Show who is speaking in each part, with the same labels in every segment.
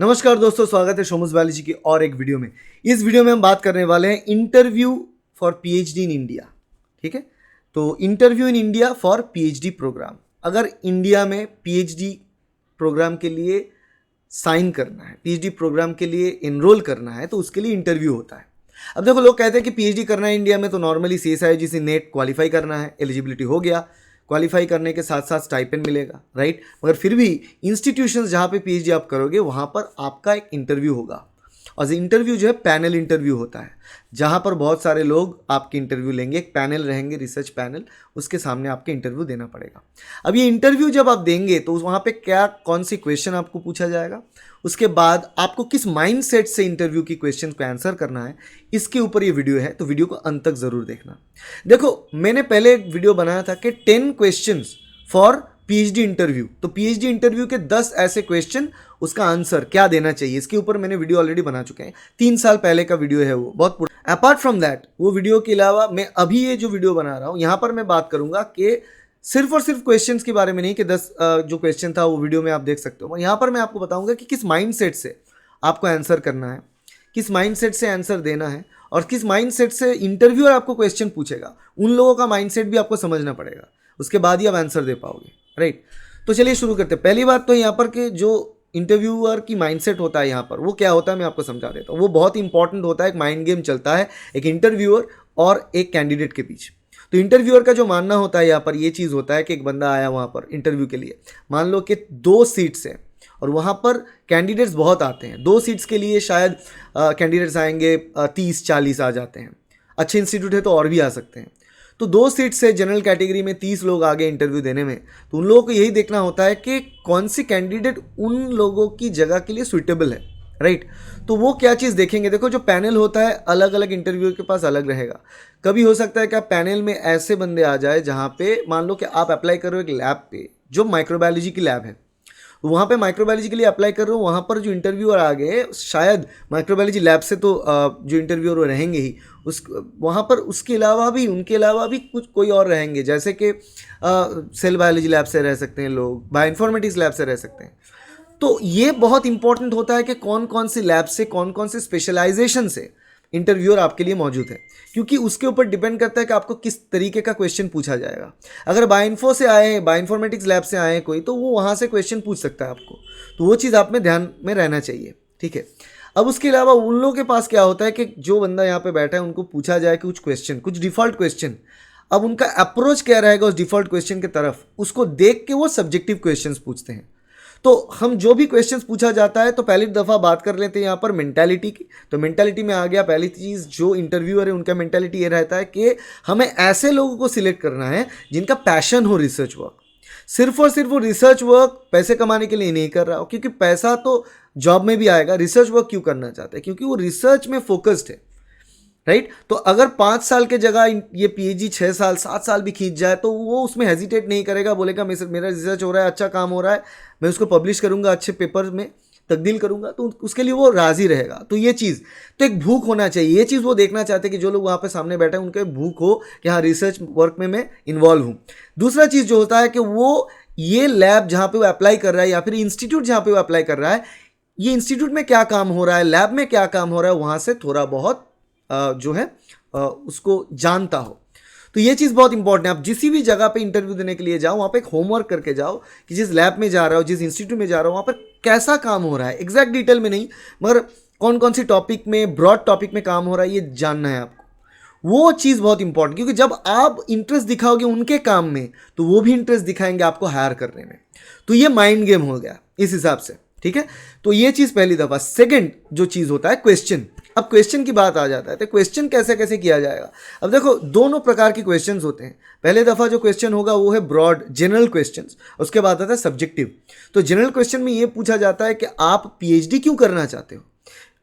Speaker 1: नमस्कार दोस्तों, स्वागत है शोमुस बायोलॉजी की और एक वीडियो में। इस वीडियो में हम बात करने वाले हैं interview for PhD in India. ठीक है, तो interview in India for PhD programme. अगर इंडिया में पीएचडी प्रोग्राम के लिए साइन करना है, पीएचडी प्रोग्राम के लिए एनरोल करना है, तो उसके लिए इंटरव्यू होता है। अब देखो, लोग कहते हैं कि पीएचडी करना है इंडिया में तो नॉर्मली सीएसआईआरजी से नेट क्वालिफाई करना है, एलिजिबिलिटी हो गया, क्वालिफाई करने के साथ साथ स्टाइपेंड मिलेगा, राइट। मगर फिर भी इंस्टीट्यूशंस जहाँ पे पीएचडी आप करोगे वहाँ पर आपका एक इंटरव्यू होगा, और इंटरव्यू जो है पैनल इंटरव्यू होता है, जहाँ पर बहुत सारे लोग आपके इंटरव्यू लेंगे। एक पैनल रहेंगे, रिसर्च पैनल, उसके सामने आपके इंटरव्यू देना पड़ेगा। अब ये इंटरव्यू जब आप देंगे तो वहाँ पे क्या कौन सी क्वेश्चन आपको पूछा जाएगा, उसके बाद आपको किस माइंड सेट से इंटरव्यू की क्वेश्चन को आंसर करना है, इसके ऊपर ये वीडियो है, तो वीडियो को अंत तक ज़रूर देखना। देखो, मैंने पहले एक वीडियो बनाया था कि 10 क्वेश्चंस फॉर पीएचडी इंटरव्यू। तो पीएचडी इंटरव्यू के 10 ऐसे क्वेश्चन, उसका आंसर क्या देना चाहिए, इसके ऊपर मैंने वीडियो ऑलरेडी बना चुके हैं। 3 साल पहले का वीडियो है, वो बहुत पुराना। अपार्ट फ्रॉम दैट, वो वीडियो के अलावा मैं अभी ये जो वीडियो बना रहा हूँ, यहाँ पर मैं बात करूंगा कि सिर्फ और सिर्फ क्वेश्चंस के बारे में नहीं कि 10 जो क्वेश्चन था वो वीडियो में आप देख सकते हो। यहाँ पर मैं आपको बताऊंगा कि किस माइंडसेट से आपको आंसर करना है, किस माइंडसेट से आंसर देना है, और किस माइंडसेट से इंटरव्यूअर आपको क्वेश्चन पूछेगा। उन लोगों का माइंडसेट भी आपको समझना पड़ेगा, उसके बाद ही आप आंसर दे पाओगे, राइट। तो चलिए शुरू करते हैं। पहली बात तो यहाँ पर कि जो इंटरव्यूअर की माइंडसेट होता है यहाँ पर, वो क्या होता है मैं आपको समझा देता हूँ। वो बहुत इंपॉर्टेंट होता है। एक माइंड गेम चलता है एक इंटरव्यूअर और एक कैंडिडेट के बीच। तो इंटरव्यूअर का जो मानना होता है यहाँ पर, ये चीज़ होता है कि एक बंदा आया वहाँ पर इंटरव्यू के लिए, मान लो कि 2 सीट्स हैं और वहाँ पर कैंडिडेट्स बहुत आते हैं। 2 सीट्स के लिए शायद कैंडिडेट्स आएंगे 30-40 आ जाते हैं। अच्छे इंस्टीट्यूट है तो और भी आ सकते हैं। तो 2 सीट से जनरल कैटेगरी में 30 लोग आ गए इंटरव्यू देने में, तो उन लोगों को यही देखना होता है कि कौन सी कैंडिडेट उन लोगों की जगह के लिए सुइटेबल है, राइट। तो वो क्या चीज़ देखेंगे। देखो, जो पैनल होता है अलग अलग इंटरव्यू के पास अलग रहेगा। कभी हो सकता है कि आप पैनल में ऐसे बंदे आ जाए जहाँ पे मान लो कि आप अप्लाई कर रहे हो एक लैब पे, जो माइक्रोबायोलॉजी की लैब है, वहाँ पे माइक्रोबायोलॉजी के लिए अप्लाई कर रहे हो। वहाँ पर जो इंटरव्यूअर आ गए, शायद माइक्रोबायोलॉजी लैब से तो जो इंटरव्यूअर वो रहेंगे ही, उस वहाँ पर उसके अलावा भी, उनके अलावा भी कुछ कोई और रहेंगे, जैसे कि सेल बायोलॉजी लैब से रह सकते हैं लोग, बायोइन्फॉर्मेटिक्स लैब से रह सकते हैं। तो ये बहुत इंपॉर्टेंट होता है कि कौन कौन सी लैब से, कौन कौन से स्पेशलाइजेशन से इंटरव्यूअर आपके लिए मौजूद है, क्योंकि उसके ऊपर डिपेंड करता है कि आपको किस तरीके का क्वेश्चन पूछा जाएगा। अगर बायोइन्फो से आए हैं, बायोइन्फॉर्मेटिक्स लैब से आए हैं कोई, तो वो वहाँ से क्वेश्चन पूछ सकता है आपको। तो वो चीज़ आप में ध्यान में रहना चाहिए, ठीक है। अब उसके अलावा उन लोगों के पास क्या होता है कि जो बंदा यहाँ पे बैठा है उनको पूछा जाए कुछ क्वेश्चन, कुछ डिफ़ॉल्ट क्वेश्चन। अब उनका अप्रोच क्या रहेगा उस डिफ़ॉल्ट क्वेश्चन की तरफ, उसको देख के वो सब्जेक्टिव क्वेश्चन पूछते हैं। तो हम जो भी क्वेश्चंस पूछा जाता है, तो पहली दफ़ा बात कर लेते हैं यहाँ पर मेंटालिटी की। तो मेंटालिटी में आ गया पहली चीज़, जो इंटरव्यूअर है उनका मेंटालिटी ये रहता है कि हमें ऐसे लोगों को सिलेक्ट करना है जिनका पैशन हो रिसर्च वर्क। सिर्फ और सिर्फ वो रिसर्च वर्क पैसे कमाने के लिए नहीं कर रहा हो, क्योंकि पैसा तो जॉब में भी आएगा। रिसर्च वर्क क्यों करना चाहते हैं? क्योंकि वो रिसर्च में फोकस्ड है, राइट। तो अगर 5 साल के जगह ये पीएचडी 6 साल 7 साल भी खींच जाए, तो वो उसमें हेजिटेट नहीं करेगा, बोलेगा मेरा रिसर्च हो रहा है, अच्छा काम हो रहा है, मैं उसको पब्लिश करूंगा, अच्छे पेपर में तब्दील करूंगा, तो उसके लिए वो राजी रहेगा। तो ये चीज़, तो एक भूख होना चाहिए। ये चीज़ वो देखना चाहते हैं कि जो लोग वहाँ पे सामने बैठे हैं उनके भूख हो कि हाँ, रिसर्च वर्क में मैं इन्वॉल्व हूँ। दूसरा चीज़ जो होता है कि वो ये लैब जहाँ पे वो अप्लाई कर रहा है, या फिर इंस्टीट्यूट जहाँ पे वो अप्लाई कर रहा है, ये इंस्टीट्यूट में क्या काम हो रहा है, लैब में क्या काम हो रहा है, वहाँ से थोड़ा बहुत जो है उसको जानता हो। तो ये चीज़ बहुत इंपॉर्टेंट है। आप जिस भी जगह पे इंटरव्यू देने के लिए जाओ, वहाँ पे एक होमवर्क करके जाओ कि जिस लैब में जा रहा हो, जिस इंस्टीट्यूट में जा रहा हो, वहाँ पर कैसा काम हो रहा है, एग्जैक्ट डिटेल में नहीं, मगर कौन कौन सी टॉपिक में, ब्रॉड टॉपिक में काम हो रहा है, ये जानना है आपको। वो चीज़ बहुत इंपॉर्टेंट, क्योंकि जब आप इंटरेस्ट दिखाओगे उनके काम में, तो वो भी इंटरेस्ट दिखाएंगे आपको हायर करने में। तो ये माइंड गेम हो गया इस हिसाब से, ठीक है। तो ये चीज़ पहली दफ़ा। सेकंड जो चीज़ होता है क्वेश्चन। अब क्वेश्चन की बात आ जाता है, तो क्वेश्चन कैसे कैसे किया जाएगा। अब देखो, दोनों प्रकार के क्वेश्चंस होते हैं। पहले दफ़ा जो क्वेश्चन होगा वो है ब्रॉड जनरल क्वेश्चंस, उसके बाद आता है सब्जेक्टिव। तो जनरल क्वेश्चन में ये पूछा जाता है कि आप पीएचडी क्यों करना चाहते हो,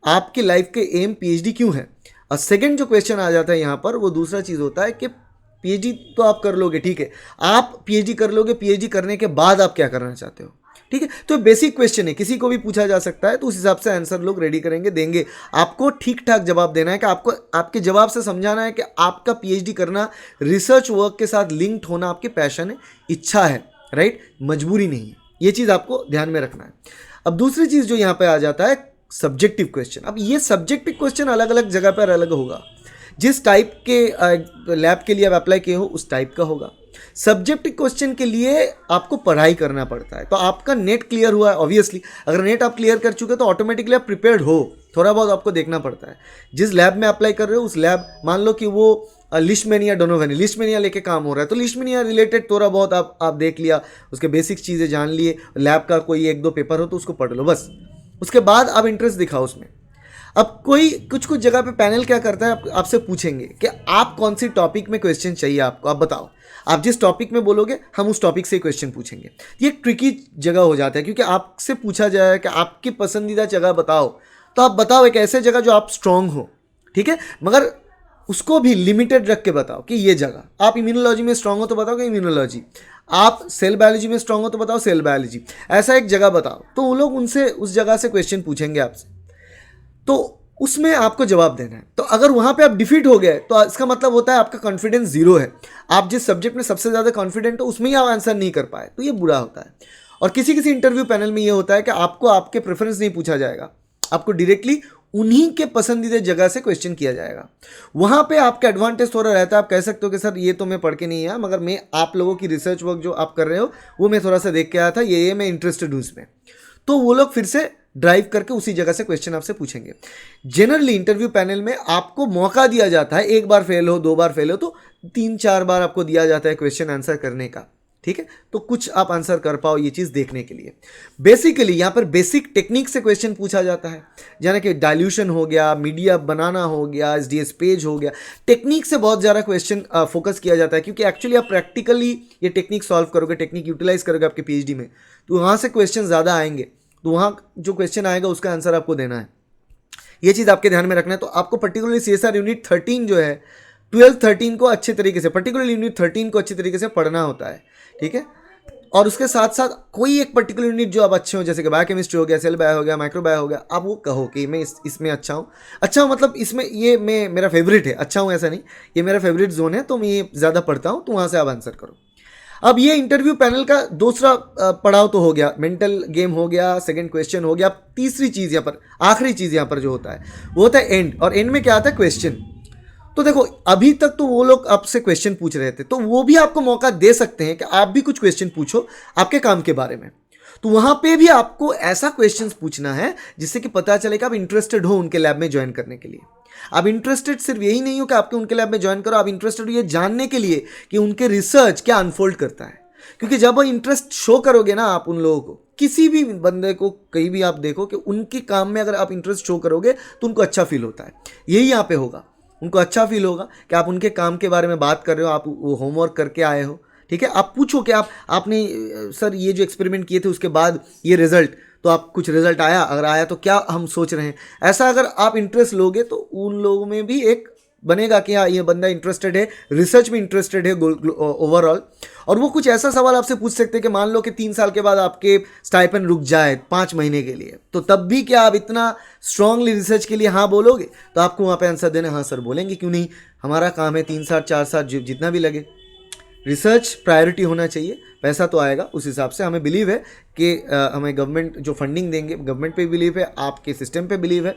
Speaker 1: आपकी लाइफ के एम पीएचडी क्यों है। और सेकेंड जो क्वेश्चन आ जाता है यहाँ पर, वो दूसरा चीज़ होता है कि पीएचडी तो आप कर लोगे, ठीक है, आप पीएचडी कर लोगे, पीएचडी करने के बाद आप क्या करना चाहते हो, ठीक है। तो बेसिक क्वेश्चन है, किसी को भी पूछा जा सकता है, तो उस हिसाब से आंसर लोग रेडी करेंगे, देंगे। आपको ठीक ठाक जवाब देना है कि आपको आपके जवाब से समझाना है कि आपका पीएचडी करना रिसर्च वर्क के साथ लिंक्ड होना आपके पैशन है, इच्छा है, राइट, मजबूरी नहीं है। ये चीज़ आपको ध्यान में रखना है। अब दूसरी चीज़ जो यहाँ पे आ जाता है सब्जेक्टिव क्वेश्चन। अब ये सब्जेक्टिव क्वेश्चन अलग अलग जगह पर अलग होगा, जिस टाइप के लैब के लिए आप अप्लाई किए हो उस टाइप का होगा। सब्जेक्टिव क्वेश्चन के लिए आपको पढ़ाई करना पड़ता है, तो आपका नेट क्लियर हुआ है ऑब्वियसली। अगर नेट आप क्लियर कर चुके तो ऑटोमेटिकली आप प्रिपेयर्ड हो। थोड़ा बहुत आपको देखना पड़ता है, जिस लैब में अप्लाई कर रहे हो उस लैब, मान लो कि वो लिस्टमैनिया डोनोवेनी, लिस्टमैनिया लेके काम हो रहा है, तो लिस्टमैनिया रिलेटेड थोड़ा बहुत आप देख लिया, उसके बेसिक चीज़ें जान लिए, लैब का कोई 1-2 पेपर हो तो उसको पढ़ लो बस। उसके बाद आप इंटरेस्ट दिखाओ उसमें। अब कोई कुछ जगह पे पैनल क्या करता है, आपसे पूछेंगे कि आप कौन सी टॉपिक में क्वेश्चन चाहिए आपको, आप बताओ। आप जिस टॉपिक में बोलोगे हम उस टॉपिक से क्वेश्चन पूछेंगे। ये ट्रिकी जगह हो जाता है, क्योंकि आपसे पूछा जाए कि आपकी पसंदीदा जगह बताओ, तो आप बताओ एक ऐसे जगह जो आप स्ट्रांग हो, ठीक है, मगर उसको भी लिमिटेड रख के बताओ कि ये जगह। आप इम्यूनोलॉजी में स्ट्रांग हो तो बताओ कि इम्यूनोलॉजी, आप सेल बायोलॉजी में स्ट्रांग हो तो बताओ सेल बायोलॉजी, ऐसा एक जगह बताओ। तो वो लोग उनसे उस जगह से क्वेश्चन पूछेंगे आपसे, तो उसमें आपको जवाब देना है। तो अगर वहाँ पे आप डिफीट हो गए तो इसका मतलब होता है आपका कॉन्फिडेंस जीरो है। आप जिस सब्जेक्ट में सबसे ज़्यादा कॉन्फिडेंट हो उसमें ही आप आंसर नहीं कर पाए, तो ये बुरा होता है। और किसी किसी इंटरव्यू पैनल में ये होता है कि आपको आपके प्रेफरेंस नहीं पूछा जाएगा, आपको डायरेक्टली उन्हीं के पसंदीदा जगह से क्वेश्चन किया जाएगा। वहाँ पे आपका एडवांटेज थोड़ा रहता है, आप कह सकते हो कि सर ये तो मैं पढ़ के नहीं आया, मगर मैं आप लोगों की रिसर्च वर्क जो आप कर रहे हो वो मैं थोड़ा सा देख के आया था, ये मैं इंटरेस्टेड हूँ इसमें। तो वो लोग फिर से ड्राइव करके उसी जगह से क्वेश्चन आपसे पूछेंगे। जनरली इंटरव्यू पैनल में आपको मौका दिया जाता है, 1 बार फेल हो 2 बार फेल हो तो 3-4 बार आपको दिया जाता है क्वेश्चन आंसर करने का, ठीक है। तो कुछ आप आंसर कर पाओ ये चीज़ देखने के लिए। बेसिकली यहाँ पर बेसिक टेक्निक से क्वेश्चन पूछा जाता है, यानी कि डाइल्यूशन हो गया, मीडिया बनाना हो गया, एसडीएस पेज हो गया। टेक्निक से बहुत ज़्यादा क्वेश्चन फोकस किया जाता है, क्योंकि एक्चुअली आप प्रैक्टिकली ये टेक्निक सॉल्व करोगे, टेक्निक यूटिलाइज करोगे आपके पीएचडी में, तो वहाँ से क्वेश्चन ज़्यादा आएंगे। तो वहाँ जो क्वेश्चन आएगा उसका आंसर आपको देना है, ये चीज़ आपके ध्यान में रखना है। तो आपको पर्टिकुलरली सीएसआर यूनिट 13 जो है 12-13 को अच्छे तरीके से, पर्टिकुलरली यूनिट 13 को अच्छे तरीके से पढ़ना होता है, ठीक है। और उसके साथ साथ कोई एक पर्टिकुलर यूनिट जो आप अच्छे हो, जैसे कि बायोकेमिस्ट्री हो गया, सेल बायो हो गया, माइक्रो बायो हो गया, आप वो कहो कि मैं इसमें अच्छा हूँ। अच्छा हूँ मतलब इसमें ये मेरा फेवरेट है, अच्छा हूँ ऐसा नहीं, ये मेरा फेवरेट जोन है तो मैं ये ज़्यादा पढ़ता हूँ, तो वहाँ से आप आंसर करो। अब ये इंटरव्यू पैनल का दूसरा पड़ाव तो हो गया, मेंटल गेम हो गया, सेकंड क्वेश्चन हो गया। तीसरी चीज़ यहाँ पर, आखिरी चीज़ यहाँ पर जो होता है वो होता है एंड, और एंड में क्या आता है, क्वेश्चन। तो देखो अभी तक तो वो लोग आपसे क्वेश्चन पूछ रहे थे, तो वो भी आपको मौका दे सकते हैं कि आप भी कुछ क्वेश्चन पूछो आपके काम के बारे में। तो वहाँ पे भी आपको ऐसा क्वेश्चंस पूछना है जिससे कि पता चले कि आप इंटरेस्टेड हो उनके लैब में ज्वाइन करने के लिए। आप इंटरेस्टेड सिर्फ यही नहीं हो कि आपके उनके लैब में ज्वाइन करो, आप इंटरेस्टेड हो ये जानने के लिए कि उनके रिसर्च क्या अनफोल्ड करता है। क्योंकि जब वो इंटरेस्ट शो करोगे ना आप उन लोगों को, किसी भी बंदे को कहीं भी आप देखो कि उनके काम में अगर आप इंटरेस्ट शो करोगे तो उनको अच्छा फील होता है। यही यहाँ पे होगा, उनको अच्छा फील होगा कि आप उनके काम के बारे में बात कर रहे हो, आप वो होमवर्क करके आए हो, ठीक है। आप पूछो कि आपने सर ये जो एक्सपेरिमेंट किए थे उसके बाद ये रिजल्ट, तो आप कुछ रिजल्ट आया, अगर आया तो क्या हम सोच रहे हैं, ऐसा अगर आप इंटरेस्ट लोगे तो उन लोगों में भी एक बनेगा कि हाँ ये बंदा इंटरेस्टेड है, रिसर्च में इंटरेस्टेड है ओवरऑल। और वो कुछ ऐसा सवाल आपसे पूछ सकते हैं कि मान लो कि 3 साल के बाद आपके स्टाइपेंड रुक जाए 5 महीने के लिए, तो तब भी क्या आप इतना स्ट्रांगली रिसर्च के लिए हाँ बोलोगे? तो आपको वहाँ पे आंसर देना हाँ सर बोलेंगे, क्यों नहीं, हमारा काम है 3 साल 4 साल जितना भी लगे। रिसर्च प्रायोरिटी होना चाहिए, पैसा तो आएगा उस हिसाब से। हमें बिलीव है कि हमें गवर्नमेंट जो फंडिंग देंगे, गवर्नमेंट पे बिलीव है, आपके सिस्टम पे बिलीव है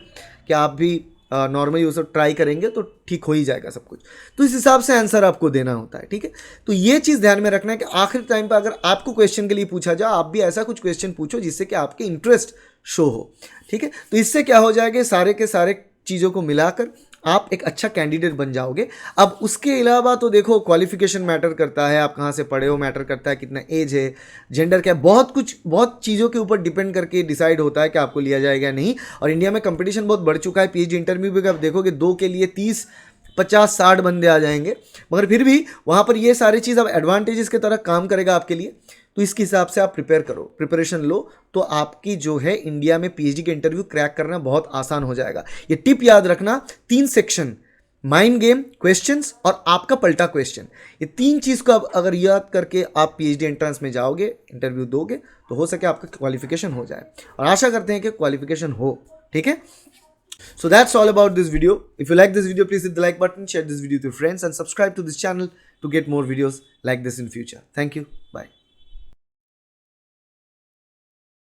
Speaker 1: कि आप भी नॉर्मली वो सब ट्राई करेंगे तो ठीक हो ही जाएगा सब कुछ। तो इस हिसाब से आंसर आपको देना होता है, ठीक है। तो ये चीज़ ध्यान में रखना है कि आखिरी टाइम पर अगर आपको क्वेश्चन के लिए पूछा जाए, आप भी ऐसा कुछ क्वेश्चन पूछो जिससे कि आपके इंटरेस्ट शो हो, ठीक है। तो इससे क्या हो जाएगा, सारे के सारे चीज़ों को मिलाकर आप एक अच्छा कैंडिडेट बन जाओगे। अब उसके अलावा तो देखो क्वालिफिकेशन मैटर करता है, आप कहाँ से पढ़े हो मैटर करता है, कितना एज है, जेंडर क्या, बहुत कुछ, बहुत चीज़ों के ऊपर डिपेंड करके डिसाइड होता है कि आपको लिया जाएगा नहीं। और इंडिया में कंपटीशन बहुत बढ़ चुका है, पीएचडी इंटरव्यू भी आप देखोगे 2 के लिए 30-50-60 बंदे आ जाएंगे, मगर फिर भी वहाँ पर ये सारी चीज़ अब एडवांटेजेस की तरह काम करेगा आपके लिए। तो इसके हिसाब से आप प्रिपेयर करो, प्रिपरेशन लो, तो आपकी जो है इंडिया में पीएचडी के इंटरव्यू क्रैक करना बहुत आसान हो जाएगा। ये टिप याद रखना, 3 सेक्शन, माइंड गेम, क्वेश्चंस और आपका पलटा क्वेश्चन, ये 3 चीज़ को अगर याद करके आप पीएचडी एंट्रेंस में जाओगे, इंटरव्यू दोगे, तो हो सके आपका क्वालिफिकेशन हो जाए, और आशा करते हैं कि क्वालिफिकेशन हो, ठीक है। So that's all about this video. If you like this video, please hit the like button, share this video with your friends and subscribe to this channel to get more videos like this in future. Thank you. Bye.